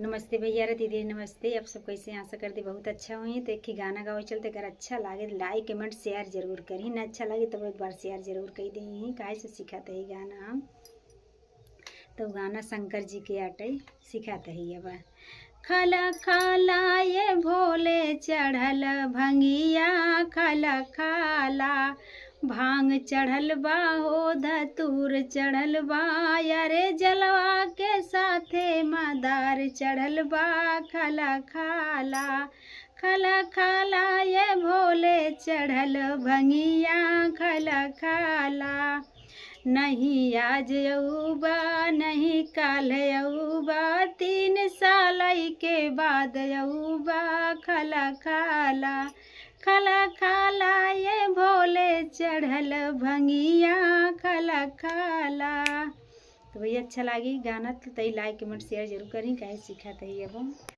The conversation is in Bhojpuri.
नमस्ते भैया रे दीदी, नमस्ते। आप सब कैसे हैं? आशा करती बहुत अच्छा हुई। तो एक ही गाना गावे चलते, अगर अच्छा लगे तो लाइक कमेंट शेयर जरूर करी, ना अच्छा लगे तो एक बार शेयर जरूर कर दी। काहे से सिखाते ही गाना हम तो गाना शंकर जी के आटे सिखाते ही। अब खाला खाला ये भोले चढ़ल भंगिया, खाला खाला भांग चढ़ल बा हो धतूर चढ़ल बा, यारे जलवा के साथे मादार चढ़ल बा। खाला खाला खाला खाला ये भोले चढ़ल भंगिया, खाला खाला नहीं आज अऊबा नहीं काल अऊबा, 3 साल के बाद अऊबा। खाला खाला खाला खाला ये भोले चढ़ल भंगिया, खाला खाला। तो भैया अच्छा लगी गाना तो लाइक कमेंट शेयर जरूर करी, काहे सिखाते ही अब।